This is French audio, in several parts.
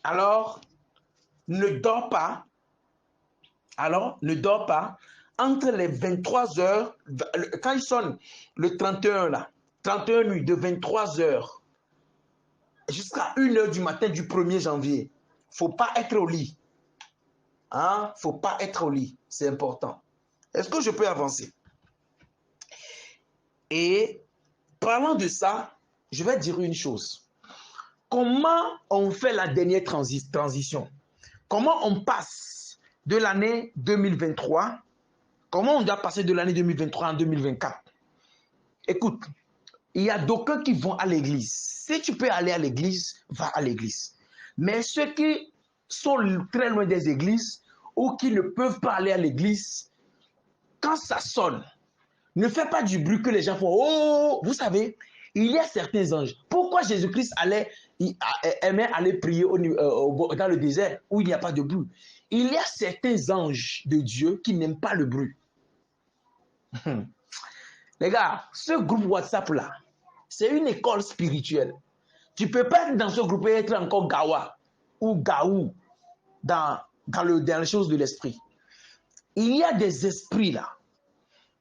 Alors, ne dors pas. Alors, ne dors pas entre les 23 heures, quand il sonne le 31 là, 31 nuit de 23 heures jusqu'à 1 heure du matin du 1er janvier. Faut pas être au lit. Hein? Faut pas être au lit. C'est important. Est-ce que je peux avancer? Et parlant de ça, je vais dire une chose. Comment on fait la dernière transition? Comment on passe de l'année 2023? Comment on doit passer de l'année 2023 en 2024? Écoute, il y a d'aucuns qui vont à l'église. Si tu peux aller à l'église, va à l'église. Mais ceux qui sont très loin des églises ou qui ne peuvent pas aller à l'église, quand ça sonne, ne fais pas du bruit que les gens font. Oh, vous savez, il y a certains anges. Pourquoi Jésus-Christ aimait aller prier dans le désert où il n'y a pas de bruit? Il y a certains anges de Dieu qui n'aiment pas le bruit. Les gars, ce groupe WhatsApp là, c'est une école spirituelle. Tu ne peux pas être dans ce groupe et être encore gawa ou gaou dans les choses de l'esprit. Il y a des esprits là.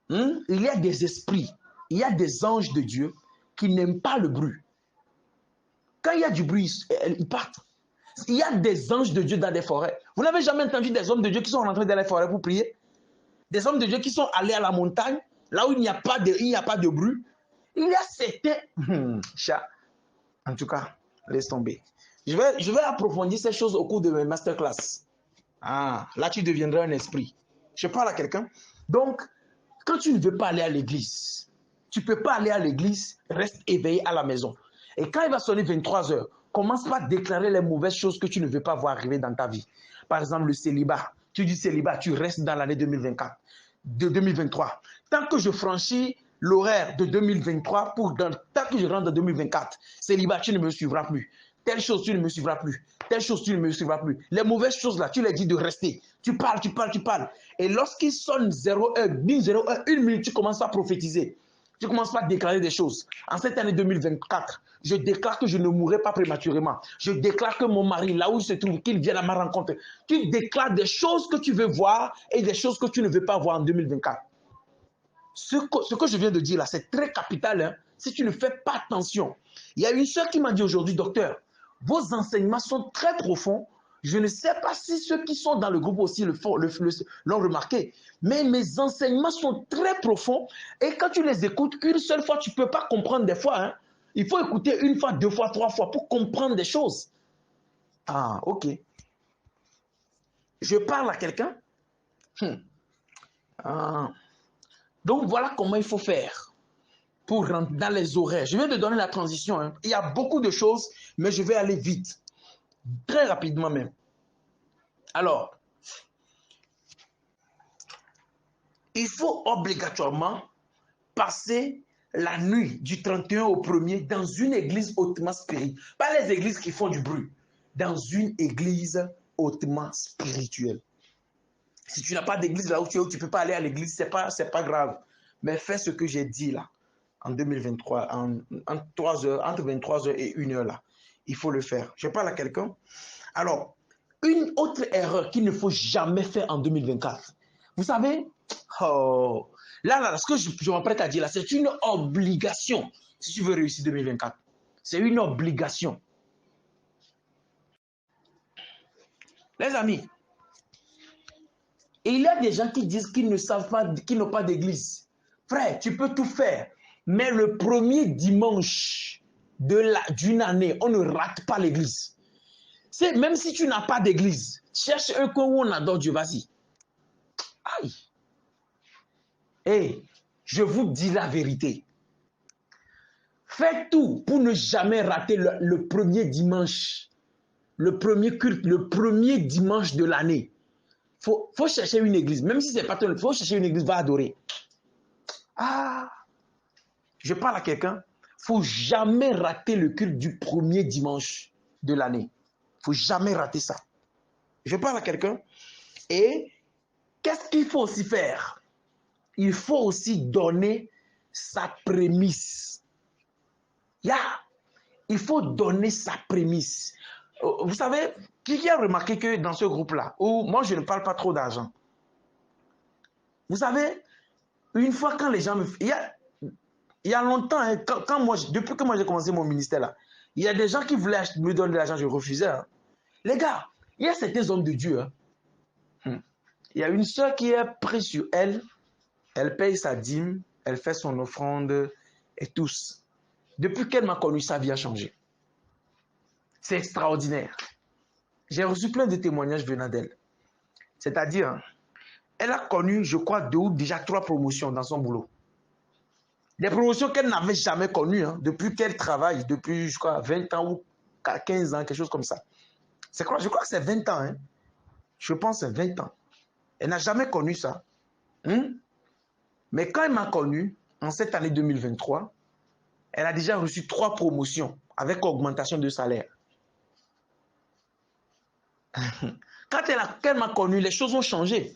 Il y a des esprits, il y a des anges de Dieu qui n'aiment pas le bruit. Quand il y a du bruit, ils partent. Il y a des anges de Dieu dans des forêts. Vous n'avez jamais entendu des hommes de Dieu qui sont rentrés dans les forêts pour prier? Des hommes de Dieu qui sont allés à la montagne, là où il n'y a pas de bruit. Il y a certains... Chat. En tout cas, laisse tomber. Je vais approfondir ces choses au cours de mes masterclass. Ah, là tu deviendras un esprit. Je parle à quelqu'un. Donc, quand tu ne veux pas aller à l'église, tu ne peux pas aller à l'église, reste éveillé à la maison. Et quand il va sonner 23 heures, commence pas à déclarer les mauvaises choses que tu ne veux pas voir arriver dans ta vie. Par exemple, le célibat. Tu dis célibat, tu restes dans l'année 2024, de 2023. Tant que je franchis l'horaire de 2023, tant que je rentre dans 2024, célibat, tu ne me suivras plus. Telle chose, tu ne me suivras plus. Telle chose, tu ne me suivras plus. Les mauvaises choses là, tu les dis de rester. Tu parles, tu parles, tu parles. Et lorsqu'il sonne 0 heure, 0 heure, 1 minute, tu commences à prophétiser. Tu commences pas à déclarer des choses. En cette année 2024, je déclare que je ne mourrai pas prématurément. Je déclare que mon mari, là où il se trouve, qu'il vienne à ma rencontre. Tu déclares des choses que tu veux voir et des choses que tu ne veux pas voir en 2024. Ce que je viens de dire là, c'est très capital. Hein, si tu ne fais pas attention. Il y a une soeur qui m'a dit aujourd'hui, docteur, vos enseignements sont très profonds. Je ne sais pas si ceux qui sont dans le groupe aussi l'ont remarqué. Mais mes enseignements sont très profonds. Et quand tu les écoutes qu'une seule fois, tu ne peux pas comprendre des fois. Hein. Il faut écouter 1 fois, 2 fois, 3 fois pour comprendre des choses. Ah, ok. Je parle à quelqu'un. Donc, voilà comment il faut faire pour rentrer dans les horaires. Je viens de donner la transition. Hein. Il y a beaucoup de choses, mais je vais aller vite. Très rapidement même. Alors, il faut obligatoirement passer la nuit du 31 au 1er dans une église hautement spirituelle. Pas les églises qui font du bruit. Dans une église hautement spirituelle. Si tu n'as pas d'église là où tu ne peux pas aller à l'église, c'est pas grave. Mais fais ce que j'ai dit là, en 2023, entre 23 heures et 1 heure là. Il faut le faire. Je parle à quelqu'un. Alors, une autre erreur qu'il ne faut jamais faire en 2024. Vous savez, oh, là, ce que je m'apprête à dire là, c'est une obligation si tu veux réussir 2024. C'est une obligation. Les amis, il y a des gens qui disent qu'ils ne savent pas, qu'ils n'ont pas d'église. Frère, tu peux tout faire, mais le premier dimanche d'une année, on ne rate pas l'église. Même si tu n'as pas d'église, cherche un coin où on adore Dieu, vas-y. Aïe. Hey, je vous dis la vérité. Faites tout pour ne jamais rater le premier dimanche, le premier culte, le premier dimanche de l'année. Faut chercher une église, même si c'est pas ton, faut chercher une église, va adorer. Ah, je parle à quelqu'un. Faut jamais rater le culte du premier dimanche de l'année. Faut jamais rater ça. Je parle à quelqu'un. Et qu'est-ce qu'il faut aussi faire? Il faut aussi donner sa prémisse. Il faut donner sa prémisse. Vous savez, qui a remarqué que dans ce groupe-là, où moi je ne parle pas trop d'argent, vous savez, une fois quand les gens me... Il y a longtemps, hein, quand moi, depuis que moi j'ai commencé mon ministère là, il y a des gens qui voulaient me donner de l'argent, je refusais. Hein. Les gars, il y a certains hommes de Dieu. Hein. Il y a une soeur qui est prise sur elle, elle paye sa dîme, elle fait son offrande et tous. Depuis qu'elle m'a connu, sa vie a changé. C'est extraordinaire. J'ai reçu plein de témoignages venant d'elle. C'est-à-dire, elle a connu, je crois, 2 ou déjà 3 promotions dans son boulot. Des promotions qu'elle n'avait jamais connues, hein, depuis qu'elle travaille, depuis, je crois, 20 ans ou 15 ans, quelque chose comme ça. Je crois que c'est 20 ans. Hein. Je pense que c'est 20 ans. Elle n'a jamais connu ça. Mais quand elle m'a connu, en cette année 2023, elle a déjà reçu 3 promotions avec augmentation de salaire. Quand elle m'a connu, les choses ont changé.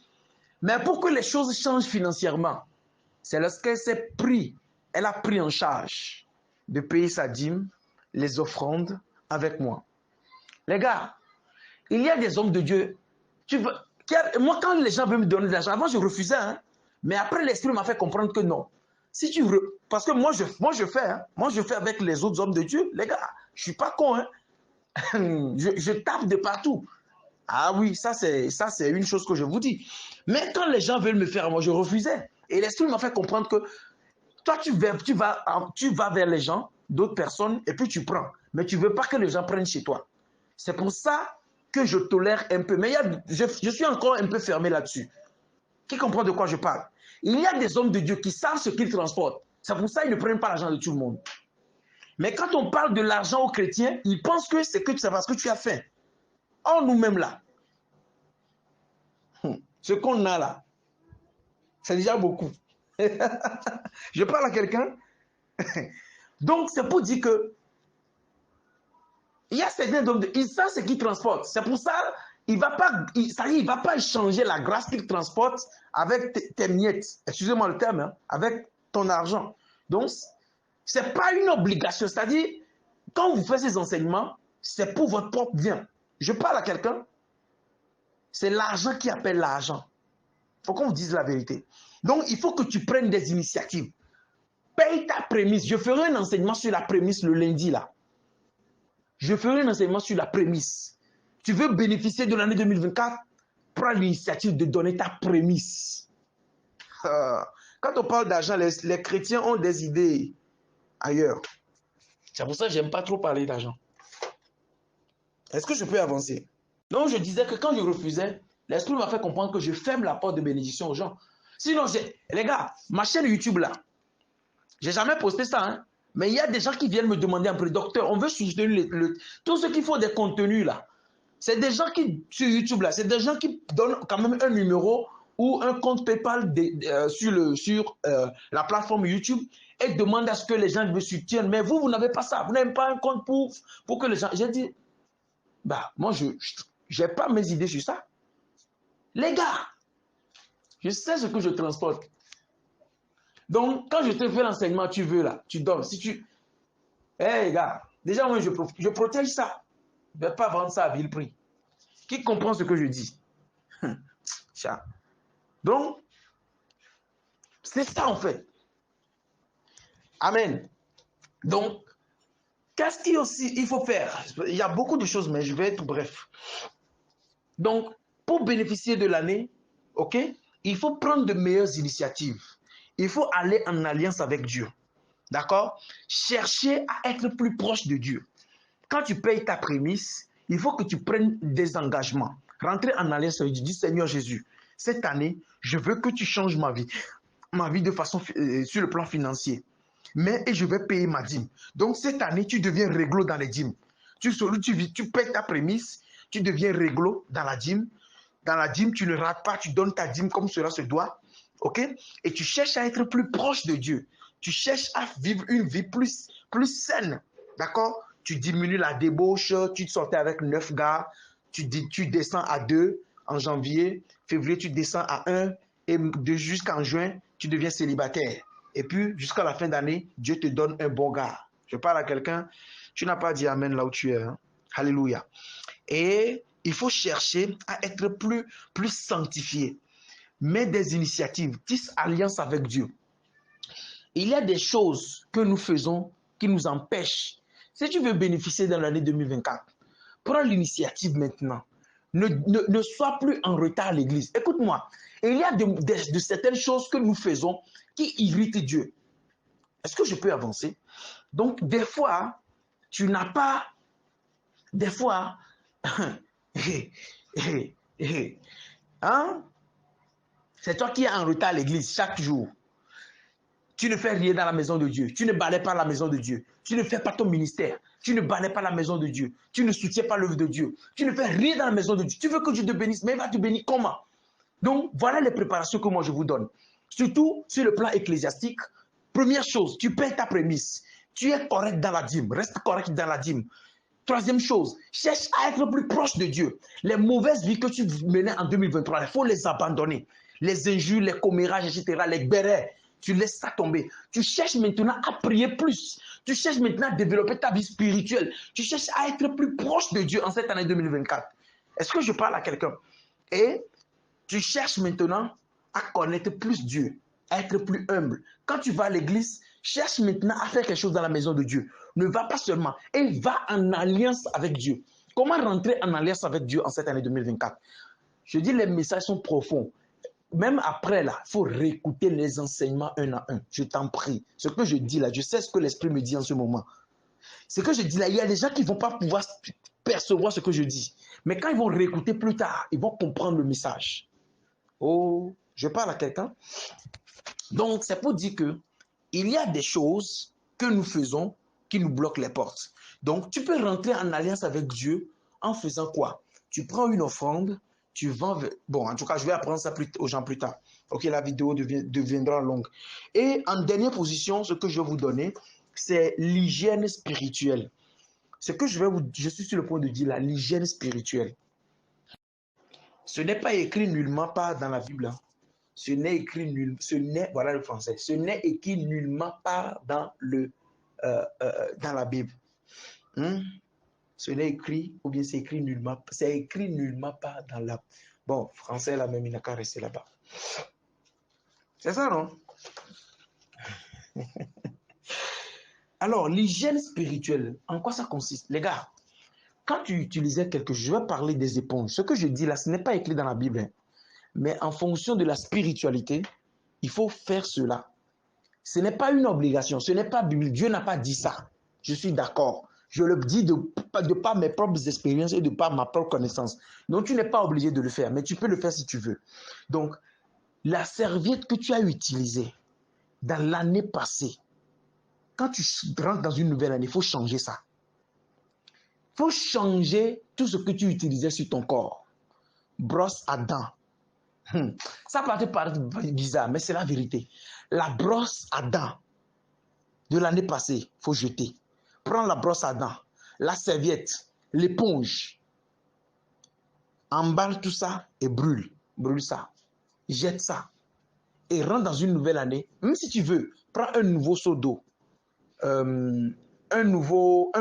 Mais pour que les choses changent financièrement, c'est lorsqu'elle s'est pris, elle a pris en charge de payer sa dîme, les offrandes avec moi. Les gars, il y a des hommes de Dieu. Moi, quand les gens veulent me donner de l'argent, avant je refusais, hein, mais après l'esprit m'a fait comprendre que non. Si tu parce que moi je fais, hein, moi je fais avec les autres hommes de Dieu, les gars, je suis pas con, hein. je tape de partout. Ah oui, ça c'est une chose que je vous dis. Mais quand les gens veulent me faire, moi je refusais. Et l'esprit m'a fait comprendre que toi tu vas vers les gens, d'autres personnes, et puis tu prends. Mais tu ne veux pas que les gens prennent chez toi. C'est pour ça que je tolère un peu. Mais je suis encore un peu fermé là-dessus. Qui comprend de quoi je parle? Il y a des hommes de Dieu qui savent ce qu'ils transportent. C'est pour ça qu'ils ne prennent pas l'argent de tout le monde. Mais quand on parle de l'argent aux chrétiens, ils pensent que c'est parce que tu as faim. Or, nous-mêmes là, ce qu'on a là, c'est déjà beaucoup. Je parle à quelqu'un. Donc, c'est pour dire que il y a certains hommes, ils savent ce qu'ils transportent. C'est pour ça, il ne va pas échanger la grâce qu'il transporte avec tes miettes. Excusez-moi le terme, hein, avec ton argent. Donc, ce n'est pas une obligation. C'est-à-dire, quand vous faites ces enseignements, c'est pour votre propre bien. Je parle à quelqu'un, c'est l'argent qui appelle l'argent. Il faut qu'on vous dise la vérité. Donc, il faut que tu prennes des initiatives. Paye ta prémisse. Je ferai un enseignement sur la prémisse le lundi, là. Je ferai un enseignement sur la prémisse. Tu veux bénéficier de l'année 2024? Prends l'initiative de donner ta prémisse. Quand on parle d'argent, les chrétiens ont des idées ailleurs. C'est pour ça que je n'aime pas trop parler d'argent. Est-ce que je peux avancer? Donc, je disais que quand je refusais, l'esprit m'a fait comprendre que je ferme la porte de bénédiction aux gens. Sinon, les gars, ma chaîne YouTube là, j'ai jamais posté ça, hein, mais il y a des gens qui viennent me demander un peu, docteur, on veut soutenir tout ce qu'il faut des contenus là. C'est des gens qui, sur YouTube là, c'est des gens qui donnent quand même un numéro ou un compte PayPal sur la plateforme YouTube et demandent à ce que les gens me soutiennent. Mais vous n'avez pas ça. Vous n'avez pas un compte pour que les gens... J'ai dit, bah, moi, je n'ai pas mes idées sur ça. Les gars, je sais ce que je transporte. Donc, quand je te fais l'enseignement, tu veux là, tu donnes. Si tu... Hey, gars, déjà, moi, je protège ça. Je ne vais pas vendre ça à vil prix. Qui comprend ce que je dis? Donc, c'est ça en fait. Amen. Donc, qu'est-ce qu'il faut faire? Il y a beaucoup de choses, mais je vais être bref. Donc, pour bénéficier de l'année, ok, il faut prendre de meilleures initiatives. Il faut aller en alliance avec Dieu. D'accord? Chercher à être plus proche de Dieu. Quand tu payes ta prémisse, il faut que tu prennes des engagements. Rentrer en alliance avec Dieu. Dis, Seigneur Jésus, cette année, je veux que tu changes ma vie de façon sur le plan financier. Et je vais payer ma dîme. Donc cette année, tu deviens réglo dans les dîmes. Tu payes ta prémisse, tu deviens réglo dans la dîme. Dans la dîme, tu ne rates pas, tu donnes ta dîme comme cela se doit. Ok? Et tu cherches à être plus proche de Dieu. Tu cherches à vivre une vie plus saine. D'accord? Tu diminues la débauche, tu te sortais avec 9 gars, tu descends à 2 en janvier, février, tu descends à 1 et jusqu'en juin, tu deviens célibataire. Et puis, jusqu'à la fin d'année, Dieu te donne un bon gars. Je parle à quelqu'un, tu n'as pas dit Amen là où tu es. Hein? Alléluia. Et il faut chercher à être plus sanctifié. Mais des initiatives, 10 alliances avec Dieu. Il y a des choses que nous faisons qui nous empêchent. Si tu veux bénéficier dans l'année 2024, prends l'initiative maintenant. Ne sois plus en retard à l'église. Écoute-moi, il y a de certaines choses que nous faisons qui irritent Dieu. Est-ce que je peux avancer? Donc, des fois, tu n'as pas... Des fois... hein? C'est toi qui es en retard à l'église chaque jour. Tu ne fais rien dans la maison de Dieu. Tu ne balais pas la maison de Dieu. Tu ne fais pas ton ministère. Tu ne balais pas la maison de Dieu. Tu ne soutiens pas l'œuvre de Dieu. Tu ne fais rien dans la maison de Dieu. Tu veux que Dieu te bénisse, mais il va te bénir comment? Donc, voilà les préparations que moi je vous donne. Surtout sur le plan ecclésiastique. Première chose, tu payes ta prémisse. Tu es correct dans la dîme. Reste correct dans la dîme. Troisième chose, cherche à être plus proche de Dieu. Les mauvaises vies que tu menais en 2023, il faut les abandonner. Les injures, les commérages, etc., les bérets, tu laisses ça tomber. Tu cherches maintenant à prier plus. Tu cherches maintenant à développer ta vie spirituelle. Tu cherches à être plus proche de Dieu en cette année 2024. Est-ce que je parle à quelqu'un? Et tu cherches maintenant à connaître plus Dieu, à être plus humble. Quand tu vas à l'église, cherche maintenant à faire quelque chose dans la maison de Dieu. Ne va pas seulement, et va en alliance avec Dieu. Comment rentrer en alliance avec Dieu en cette année 2024? Je dis, les messages sont profonds. Même après, là, il faut réécouter les enseignements un à un. Je t'en prie. Ce que je dis là, je sais ce que l'Esprit me dit en ce moment. Ce que je dis là, il y a des gens qui ne vont pas pouvoir percevoir ce que je dis. Mais quand ils vont réécouter plus tard, ils vont comprendre le message. Oh, je parle à quelqu'un. Donc, c'est pour dire que il y a des choses que nous faisons qui nous bloquent les portes. Donc, tu peux rentrer en alliance avec Dieu en faisant quoi? Tu prends une offrande, tu vends... Bon, en tout cas, je vais apprendre ça aux gens plus tard. Ok, la vidéo deviendra longue. Et en dernière position, ce que je vais vous donner, c'est l'hygiène spirituelle. Ce que je suis sur le point de dire là, l'hygiène spirituelle. Ce n'est pas écrit nullement part dans la Bible. Ce n'est écrit nullement, voilà le français, ce n'est écrit nullement part dans la Bible. Ce n'est écrit, ou bien c'est écrit nullement part dans la... Bon, français là même, il n'a qu'à rester là-bas. C'est ça, non? Alors, l'hygiène spirituelle, en quoi ça consiste? Les gars, quand tu utilisais quelque chose, je vais parler des éponges. Ce que je dis là, ce n'est pas écrit dans la Bible. Hein. Mais en fonction de la spiritualité, il faut faire cela. Ce n'est pas une obligation, ce n'est pas biblique. Dieu n'a pas dit ça. Je suis d'accord. Je le dis de par mes propres expériences et de par ma propre connaissance. Donc, tu n'es pas obligé de le faire, mais tu peux le faire si tu veux. Donc, la serviette que tu as utilisée dans l'année passée, quand tu rentres dans une nouvelle année, il faut changer ça. Il faut changer tout ce que tu utilisais sur ton corps. Brosse à dents. Ça peut te paraître bizarre, mais c'est la vérité. La brosse à dents de l'année passée, il faut jeter. Prends la brosse à dents, la serviette, l'éponge, emballe tout ça et brûle. Brûle ça. Jette ça. Et rentre dans une nouvelle année. Même si tu veux, prends un nouveau seau d'eau. Un nouveau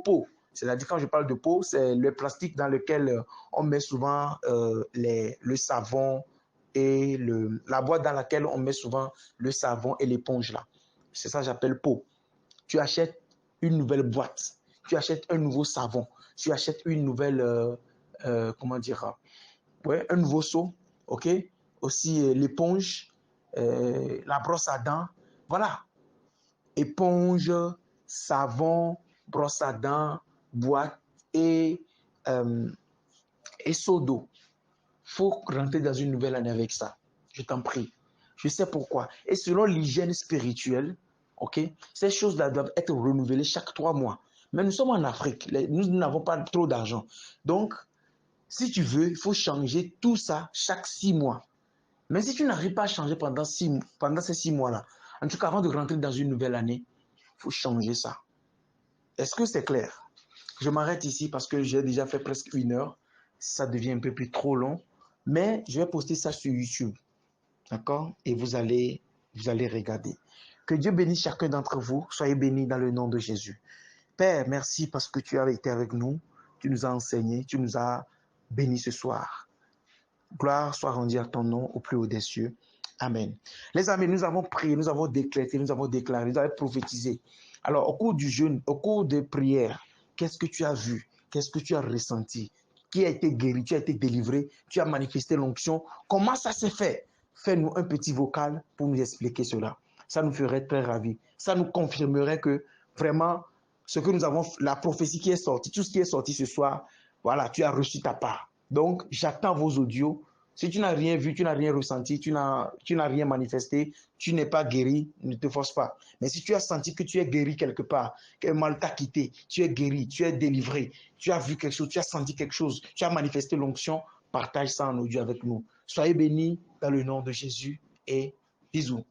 pot. C'est-à-dire, quand je parle de pot, c'est le plastique dans lequel on met souvent le savon et la boîte dans laquelle on met souvent le savon et l'éponge là. C'est ça que j'appelle pot. Tu achètes une nouvelle boîte. Tu achètes un nouveau savon. Tu achètes une nouvelle, comment dire, ouais, un nouveau seau, ok? Aussi l'éponge, la brosse à dents. Voilà. Éponge, savon, brosse à dents, boîte et seau d'eau. Il faut rentrer dans une nouvelle année avec ça. Je t'en prie. Je sais pourquoi. Et selon l'hygiène spirituelle, ok, ces choses-là doivent être renouvelées chaque 3 mois. Mais nous sommes en Afrique. Nous n'avons pas trop d'argent. Donc, si tu veux, il faut changer tout ça chaque 6 mois. Mais si tu n'arrives pas à changer pendant ces 6 mois-là, en tout cas, avant de rentrer dans une nouvelle année, il faut changer ça. Est-ce que c'est clair? Je m'arrête ici parce que j'ai déjà fait presque 1 heure. Ça devient un peu plus trop long. Mais je vais poster ça sur YouTube. D'accord? Et vous allez regarder. Que Dieu bénisse chacun d'entre vous. Soyez bénis dans le nom de Jésus. Père, merci parce que tu as été avec nous. tu nous as enseigné, tu nous as bénis ce soir. Gloire soit rendue à ton nom au plus haut des cieux. Amen. Les amis, nous avons prié, nous avons décrété, nous avons déclaré, nous avons prophétisé. Alors, au cours du jeûne, au cours des prières, qu'est-ce que tu as vu? Qu'est-ce que tu as ressenti? Qui a été guéri? Tu as été délivré? Tu as manifesté l'onction? Comment ça s'est fait? Fais-nous un petit vocal pour nous expliquer cela. Ça nous ferait très ravis. Ça nous confirmerait que vraiment, ce que nous avons, la prophétie qui est sortie, tout ce qui est sorti ce soir, voilà, tu as reçu ta part. Donc, j'attends vos audios. Si tu n'as rien vu, tu n'as rien ressenti, tu n'as rien manifesté, tu n'es pas guéri, ne te force pas. Mais si tu as senti que tu es guéri quelque part, qu'un mal t'a quitté, tu es guéri, tu es délivré, tu as vu quelque chose, tu as senti quelque chose, tu as manifesté l'onction, partage ça en audio avec nous. Soyez bénis dans le nom de Jésus et bisous.